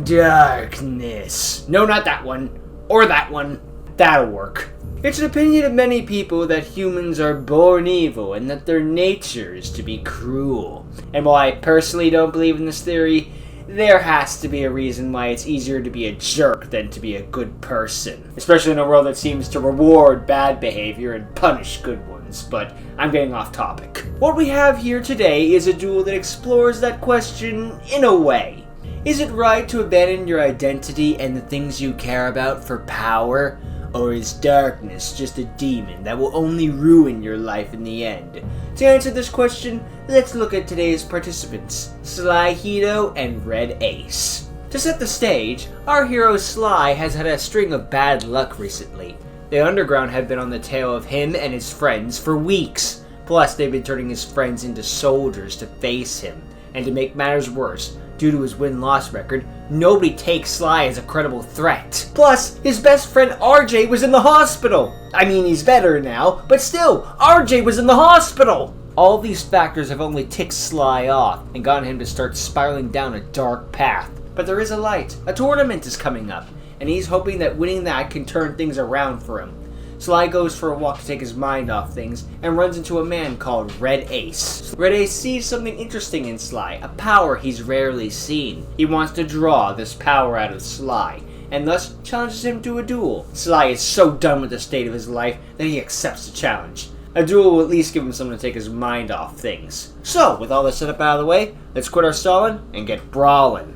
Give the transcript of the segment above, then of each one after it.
Darkness. No, not that one. Or that one. That'll work. It's an opinion of many people that humans are born evil and that their nature is to be cruel. And while I personally don't believe in this theory, there has to be a reason why it's easier to be a jerk than to be a good person. Especially in a world that seems to reward bad behavior and punish good ones, but I'm getting off topic. What we have here today is a duel that explores that question in a way. Is it right to abandon your identity and the things you care about for power? Or is darkness just a demon that will only ruin your life in the end? To answer this question, let's look at today's participants, Sly, Hedo, and Red Ace. To set the stage, our hero Sly has had a string of bad luck recently. The underground had been on the tail of him and his friends for weeks. Plus, they've been turning his friends into soldiers to face him. And to make matters worse, due to his win-loss record, nobody takes Sly as a credible threat. Plus, his best friend RJ was in the hospital. I mean, he's better now, but still, RJ was in the hospital. All these factors have only ticked Sly off and gotten him to start spiraling down a dark path. But there is a light. A tournament is coming up, and he's hoping that winning that can turn things around for him. Sly goes for a walk to take his mind off things and runs into a man called Red Ace. Red Ace sees something interesting in Sly, a power he's rarely seen. He wants to draw this power out of Sly, and thus challenges him to a duel. Sly is so done with the state of his life that he accepts the challenge. A duel will at least give him something to take his mind off things. So, with all this setup out of the way, let's quit our stalling and get brawling.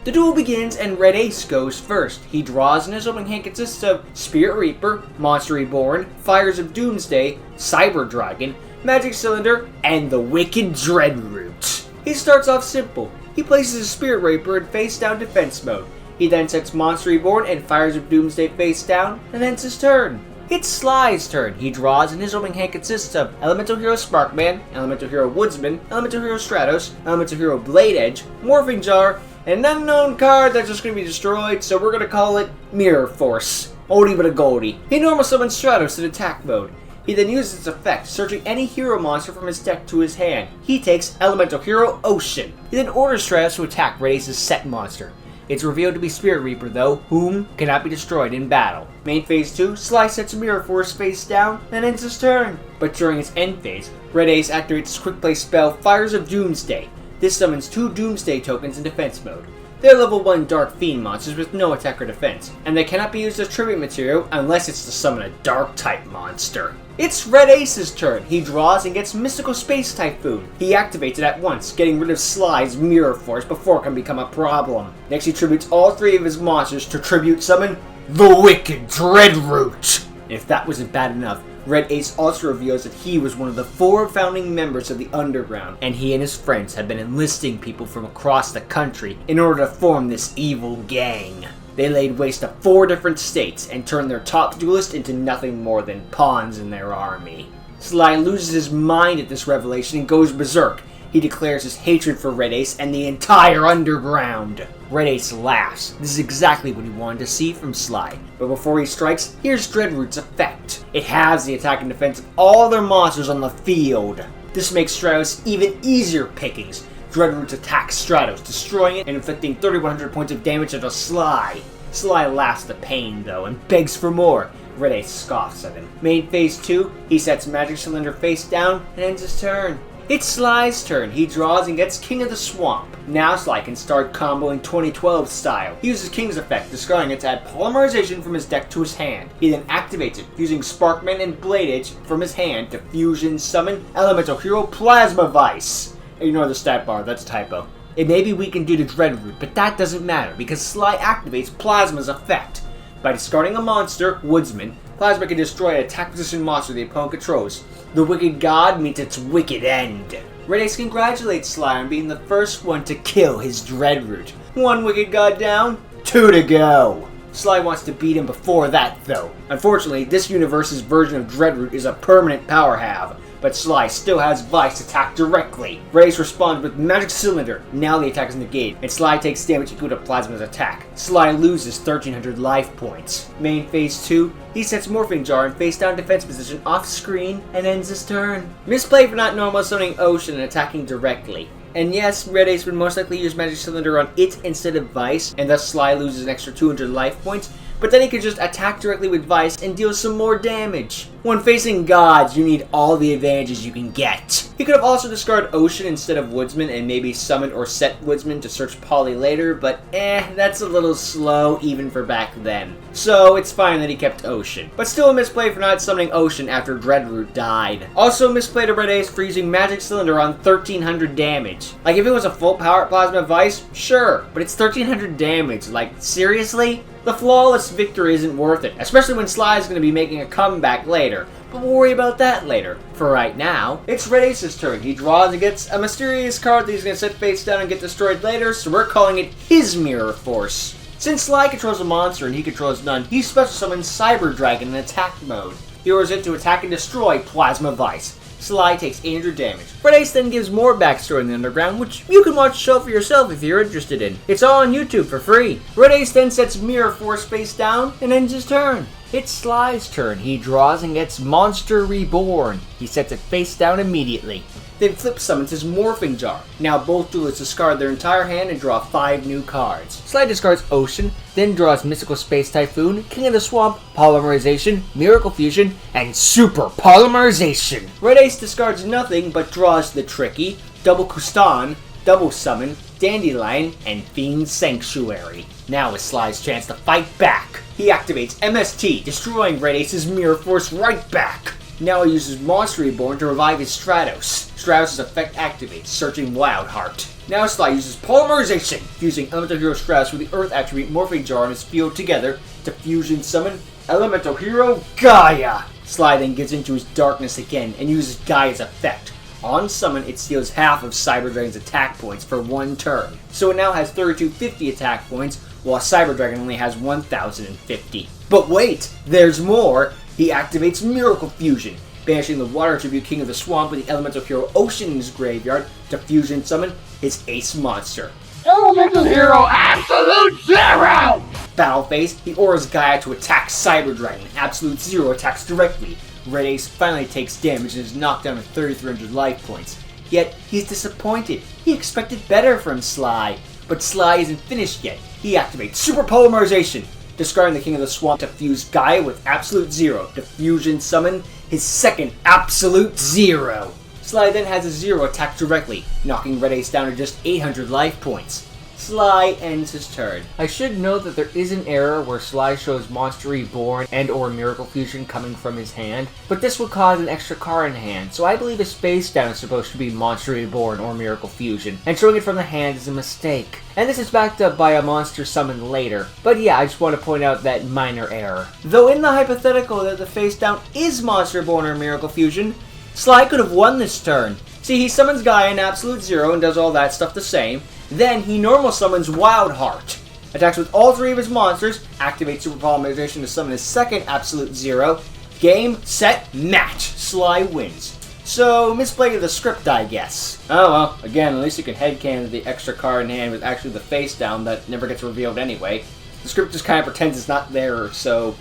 The duel begins and Red Ace goes first. He draws and his opening hand consists of Spirit Reaper, Monster Reborn, Fires of Doomsday, Cyber Dragon, Magic Cylinder, and the Wicked Dreadroot. He starts off simple. He places his Spirit Reaper in face down defense mode. He then sets Monster Reborn and Fires of Doomsday face down, and ends his turn. It's Sly's turn. He draws and his opening hand consists of Elemental Hero Sparkman, Elemental Hero Woodsman, Elemental Hero Stratos, Elemental Hero Blade Edge, Morphing Jar, and an unknown card that's just going to be destroyed, so we're going to call it Mirror Force. Oldie but a goldie. He normal summons Stratos in attack mode. He then uses its effect, searching any hero monster from his deck to his hand. He takes Elemental Hero Ocean. He then orders Stratos to attack Red Ace's set monster. It's revealed to be Spirit Reaper though, whom cannot be destroyed in battle. Main phase 2, Sly sets Mirror Force face down and ends his turn. But during its end phase, Red Ace activates his quick play spell Fires of Doomsday. This summons 2 Doomsday tokens in defense mode. They're level 1 Dark Fiend monsters with no attack or defense, and they cannot be used as tribute material unless it's to summon a Dark type monster. It's Red Ace's turn. He draws and gets Mystical Space Typhoon. He activates it at once, getting rid of Sly's Mirror Force before it can become a problem. Next he tributes all 3 of his monsters to tribute summon the Wicked Dreadroot. If that wasn't bad enough, Red Ace also reveals that he was one of the 4 founding members of the Underground, and he and his friends have been enlisting people from across the country in order to form this evil gang. They laid waste to 4 different states and turned their top duelist into nothing more than pawns in their army. Sly loses his mind at this revelation and goes berserk. He declares his hatred for Red Ace and the entire Underground. Red Ace laughs. This is exactly what he wanted to see from Sly. But before he strikes, here's Dreadroot's effect. It halves the attack and defense of all their monsters on the field. This makes Stratos even easier pickings. Dreadroot attacks Stratos, destroying it and inflicting 3,100 points of damage onto Sly. Sly laughs the pain though and begs for more. Red Ace scoffs at him. Main phase 2, he sets Magic Cylinder face down and ends his turn. It's Sly's turn. He draws and gets King of the Swamp. Now Sly can start comboing 2012 style. He uses King's effect, discarding it to add Polymerization from his deck to his hand. He then activates it, using Sparkman and Blade Edge from his hand to fusion summon Elemental Hero Plasma Vice. Ignore the stat bar, that's a typo. It may be weakened due to Dreadroot, but that doesn't matter because Sly activates Plasma's effect. By discarding a monster, Woodsman, Plasma can destroy an attack position monster the opponent controls. The Wicked God meets its wicked end. Red Ace congratulates Sly on being the first one to kill his Dreadroot. 1 Wicked God down, 2 to go. Sly wants to beat him before that though. Unfortunately, this universe's version of Dreadroot is a permanent power halve. but Sly still has Vice attack directly. Red Ace responds with Magic Cylinder. Now the attack is negated, and Sly takes damage equal to Plasma's attack. Sly loses 1300 life points. Main phase 2, he sets Morphing Jar in face down defense position off screen and ends his turn. Misplay for not normal summoning Ocean and attacking directly. And yes, Red Ace would most likely use Magic Cylinder on it instead of Vice, and thus Sly loses an extra 200 life points, but then he could just attack directly with Vice and deal some more damage. When facing gods, you need all the advantages you can get. He could have also discarded Ocean instead of Woodsman and maybe summoned or set Woodsman to search Poly later, but that's a little slow even for back then. So it's fine that he kept Ocean. But still a misplay for not summoning Ocean after Dreadroot died. Also misplay to Red Ace for using Magic Cylinder on 1300 damage. Like if it was a full power Plasma Vice, sure, but it's 1300 damage. Like seriously? The flawless victory isn't worth it, especially when Sly is going to be making a comeback later. But we'll worry about that later. For right now, it's Red Ace's turn. He draws and gets a mysterious card that he's going to set face down and get destroyed later, so we're calling it his Mirror Force. Since Sly controls a monster and he controls none, he special summons Cyber Dragon in attack mode. He orders it to attack and destroy Plasma Vice. Sly takes 800 damage. Red Ace then gives more backstory in the Underground, which you can watch the show for yourself if you're interested in. It's all on YouTube for free. Red Ace then sets Mirror Force face down and ends his turn. It's Sly's turn. He draws and gets Monster Reborn. He sets it face down immediately. Then flip summons his Morphing Jar. Now both duelists discard their entire hand and draw 5 new cards. Sly discards Ocean, then draws Mystical Space Typhoon, King of the Swamp, Polymerization, Miracle Fusion, and Super Polymerization. Red Ace discards nothing but draws the Tricky, Double Kustan, Double Summon, Dandelion, and Fiend Sanctuary. Now is Sly's chance to fight back. He activates MST, destroying Red Ace's Mirror Force right back. Now he uses Monster Reborn to revive his Stratos. Stratos' effect activates, searching Wildheart. Now Sly uses Polymerization, fusing Elemental Hero Stratos with the Earth attribute Morphing Jar in his field together to fusion summon Elemental Hero Gaia. Sly then gets into his Darkness again and uses Gaia's effect. On summon, it steals half of Cyber Dragon's attack points for 1 turn. So it now has 3250 attack points, while Cyber Dragon only has 1050. But wait, there's more! He activates Miracle Fusion, banishing the Water attribute King of the Swamp with the Elemental Hero Ocean in his graveyard to fusion summon his Ace Monster. Elemental Hero Absolute Zero! Battle phase, he orders Gaia to attack Cyber Dragon. Absolute Zero attacks directly. Red Ace finally takes damage and is knocked down to 3300 life points. Yet, he's disappointed. He expected better from Sly. But Sly isn't finished yet. He activates Super Polymerization, discarding the King of the Swamp to fuse Gaia with Absolute Zero to fusion summon his second Absolute Zero. Sly then has a Zero attack directly, knocking Red Ace down to just 800 life points. Sly ends his turn. I should note that there is an error where Sly shows Monster Reborn and or Miracle Fusion coming from his hand, but this would cause an extra card in hand, so I believe his face down is supposed to be Monster Reborn or Miracle Fusion, and showing it from the hand is a mistake. And this is backed up by a monster summon later. But yeah, I just want to point out that minor error. Though in the hypothetical that the face down is Monster Reborn or Miracle Fusion, Sly could have won this turn. See, he summons Gaia in Absolute Zero and does all that stuff the same. Then he normal summons Wildheart, attacks with all 3 of his monsters, activates Super Polymerization to summon his second Absolute Zero. Game, set, match. Sly wins. So, misplay of the script, I guess. Oh well, again, at least you can headcanon that the extra card in hand was actually the face down that never gets revealed anyway. The script just kind of pretends it's not there, so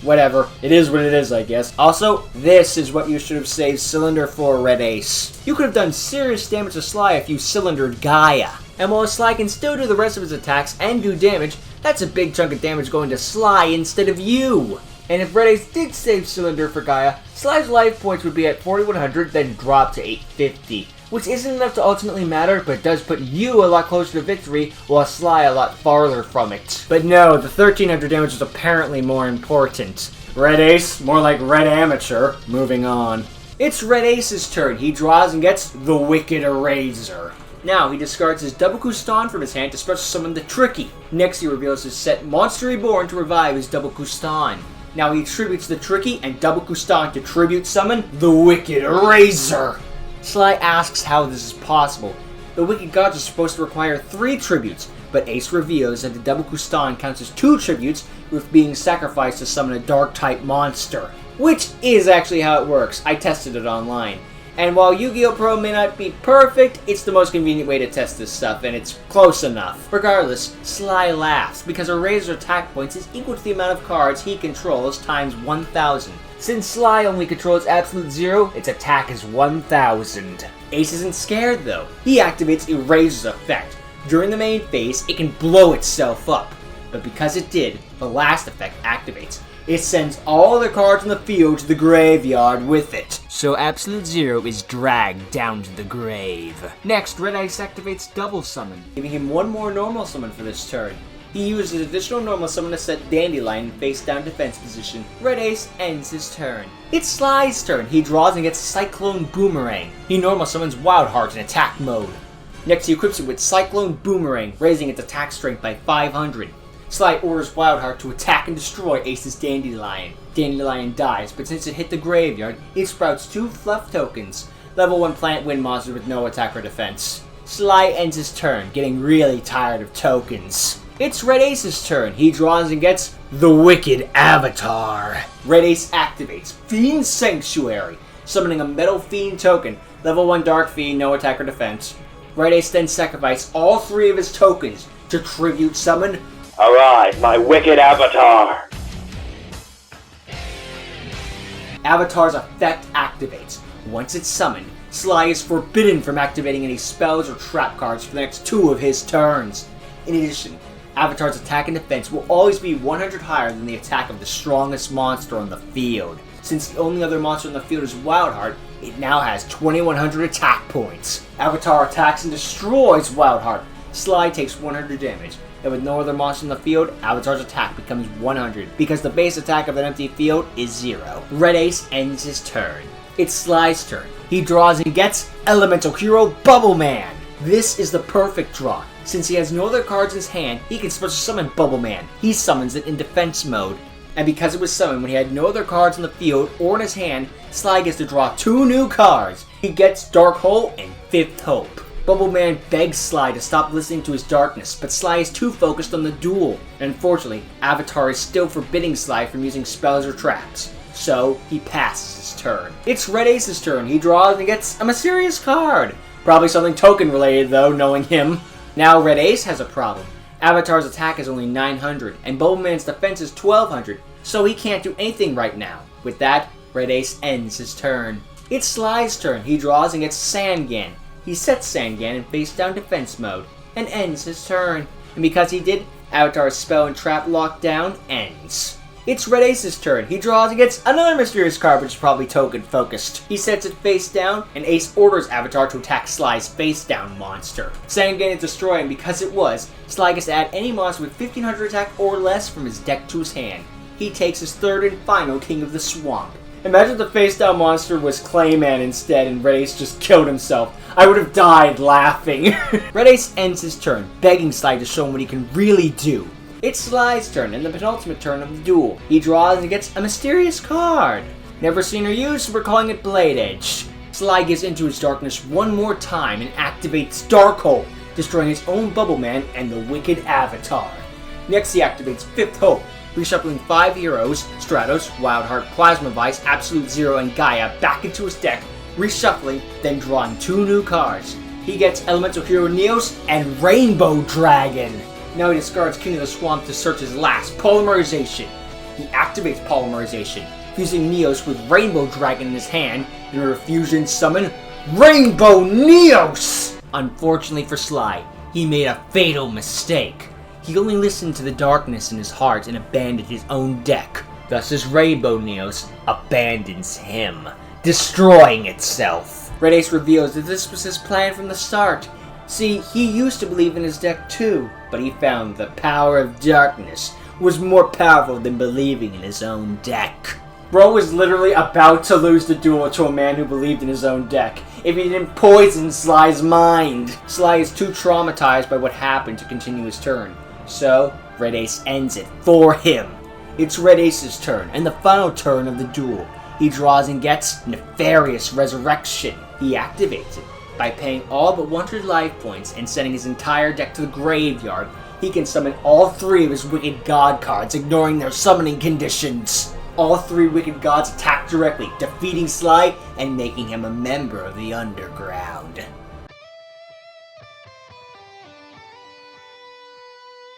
whatever. It is what it is, I guess. Also, this is what you should have saved Cylinder for, Red Ace. You could have done serious damage to Sly if you cylindered Gaia. And while Sly can still do the rest of his attacks and do damage, that's a big chunk of damage going to Sly instead of you. And if Red Ace did save Cylinder for Gaia, Sly's life points would be at 4100, then drop to 850. Which isn't enough to ultimately matter, but does put you a lot closer to victory, while Sly a lot farther from it. But no, the 1300 damage is apparently more important. Red Ace, more like Red Amateur. Moving on. It's Red Ace's turn. He draws and gets the Wicked Eraser. Now, he discards his Double Kustan from his hand to special summon the Tricky. Next, he reveals his set Monster Reborn to revive his Double Kustan. Now, he attributes the Tricky and Double Kustan to tribute summon the Wicked Eraser. Sly asks how this is possible. The Wicked Gods are supposed to require 3 tributes, but Ace reveals that the Double Kustan counts as 2 tributes, with being sacrificed to summon a Dark-type monster. which is actually how it works. I tested it online. And while Yu-Gi-Oh! Pro may not be perfect, it's the most convenient way to test this stuff, and it's close enough. Regardless, Sly laughs, because Eraser's attack points is equal to the amount of cards he controls times 1,000. Since Sly only controls Absolute Zero, its attack is 1,000. Ace isn't scared though. He activates Eraser's effect. During the main phase, it can blow itself up. But because it did, the last effect activates. It sends all the cards in the field to the graveyard with it. So Absolute Zero is dragged down to the grave. Next, Red Ice activates Double Summon, giving him one more normal summon for this turn. He uses additional normal summon to set Dandelion in face down defense position. Red Ace ends his turn. It's Sly's turn. He draws and gets Cyclone Boomerang. He normal summons Wild Heart in attack mode. Next, he equips it with Cyclone Boomerang, raising its attack strength by 500. Sly orders Wildheart to attack and destroy Ace's Dandelion. Dandelion dies, but since it hit the graveyard, it sprouts 2 fluff tokens. Level 1 Planet Wind monster with no attack or defense. Sly ends his turn, getting really tired of tokens. It's Red Ace's turn. He draws and gets the Wicked Avatar. Red Ace activates Fiend Sanctuary, summoning a Metal Fiend token. Level 1 Dark Fiend, no attack or defense. Red Ace then sacrifices all 3 of his tokens to tribute summon Arise, my wicked avatar! Avatar's effect activates. Once it's summoned, Sly is forbidden from activating any spells or trap cards for the next 2 of his turns. In addition, Avatar's attack and defense will always be 100 higher than the attack of the strongest monster on the field. Since the only other monster on the field is Wildheart, it now has 2100 attack points. Avatar attacks and destroys Wildheart. Sly takes 100 damage. And with no other monster in the field, Avatar's attack becomes 100, because the base attack of an empty field is 0. Red Ace ends his turn. It's Sly's turn. He draws and gets Elemental Hero Bubble Man. This is the perfect draw. Since he has no other cards in his hand, he can special summon Bubble Man. He summons it in defense mode. And because it was summoned when he had no other cards in the field or in his hand, Sly gets to draw 2 new cards. He gets Dark Hole and Fifth Hope. Bubble Man begs Sly to stop listening to his darkness, but Sly is too focused on the duel. And unfortunately, Avatar is still forbidding Sly from using spells or traps. So, he passes his turn. It's Red Ace's turn. He draws and gets a mysterious card. Probably something token related though, knowing him. Now Red Ace has a problem. Avatar's attack is only 900, and Bubble Man's defense is 1200, so he can't do anything right now. With that, Red Ace ends his turn. It's Sly's turn. He draws and gets Sangan. He sets Sangan in face-down defense mode, and ends his turn. And because he did, Avatar's spell and trap lockdown ends. It's Red Ace's turn. He draws and gets another mysterious card, which is probably token-focused. He sets it face down, and Ace orders Avatar to attack Sly's face-down monster. Sangan is destroyed, and because it was, Sly gets to add any monster with 1500 attack or less from his deck to his hand. He takes his 3rd and final King of the Swamp. Imagine the face-down monster was Clayman instead and Red Ace just killed himself. I would have died laughing. Red Ace ends his turn, begging Sly to show him what he can really do. It's Sly's turn and the penultimate turn of the duel. He draws and gets a mysterious card. Never seen or used, so we're calling it Blade Edge. Sly gives into his darkness one more time and activates Dark Hole, destroying his own Bubble Man and the Wicked Avatar. Next he activates Fifth Hope, reshuffling 5 heroes, Stratos, Wildheart, Plasma Vice, Absolute Zero, and Gaia back into his deck, reshuffling, then drawing 2 new cards. He gets Elemental Hero Neos and Rainbow Dragon. Now he discards King of the Swamp to search his last, Polymerization. He activates Polymerization, fusing Neos with Rainbow Dragon in his hand, in order to fusion summon Rainbow Neos! Unfortunately for Sly, he made a fatal mistake. He only listened to the darkness in his heart and abandoned his own deck. Thus his Rainbow Neos abandons him, destroying itself. Red Ace reveals that this was his plan from the start. See, he used to believe in his deck too, but he found the power of darkness was more powerful than believing in his own deck. Bro was literally about to lose the duel to a man who believed in his own deck, if he didn't poison Sly's mind. Sly is too traumatized by what happened to continue his turn, so Red Ace ends it for him. It's Red Ace's turn, and the final turn of the duel. He draws and gets Nefarious Resurrection. He activates it. By paying all but 100 life points and sending his entire deck to the graveyard, he can summon all 3 of his Wicked God cards, ignoring their summoning conditions. all three wicked gods attack directly, defeating Sly and making him a member of the underground.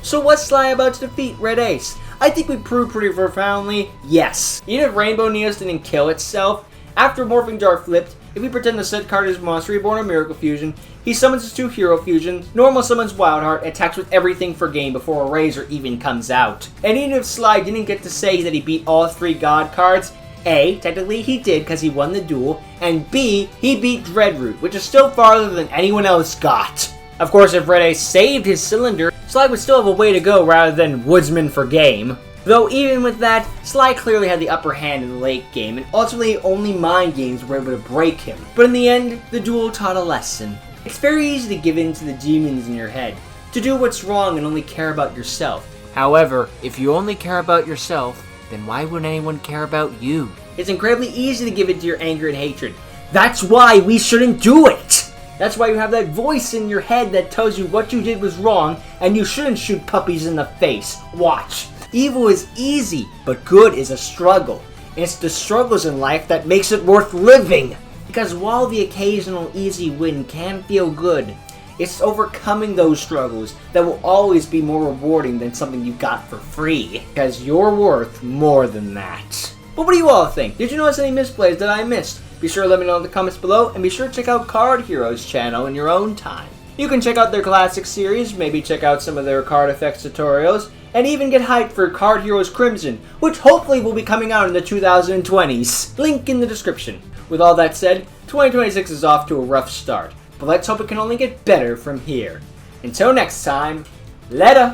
So what's Sly about to defeat Red Ace? I think we proved pretty profoundly, yes. Even if Rainbow Neos didn't kill itself, after Morphing Jar flipped, if we pretend the set card is Monster Reborn or Miracle Fusion, he summons his 2 Hero Fusions, Normal summons Wildheart, and attacks with everything for game before a Razor even comes out. And even if Sly didn't get to say that he beat all 3 God cards, A, technically he did because he won the duel, and B, he beat Dreadroot, which is still farther than anyone else got. Of course, if Red Ace saved his cylinder, Sly would still have a way to go rather than Woodsman for game. Though even with that, Sly clearly had the upper hand in the late game, and ultimately only mind games were able to break him. But in the end, the duel taught a lesson. It's very easy to give in to the demons in your head, to do what's wrong and only care about yourself. However, if you only care about yourself, then why would anyone care about you? It's incredibly easy to give in to your anger and hatred. That's why we shouldn't do it! That's why you have that voice in your head that tells you what you did was wrong, and you shouldn't shoot puppies in the face. Watch. Evil is easy, but good is a struggle. It's the struggles in life that makes it worth living. Because while the occasional easy win can feel good, it's overcoming those struggles that will always be more rewarding than something you got for free. Because you're worth more than that. But what do you all think? Did you notice any misplays that I missed? Be sure to let me know in the comments below, and be sure to check out Card Heroes' channel in your own time. You can check out their classic series, maybe check out some of their card effects tutorials, and even get hyped for Card Heroes Crimson, which hopefully will be coming out in the 2020s. Link in the description. With all that said, 2026 is off to a rough start, but let's hope it can only get better from here. Until next time, later!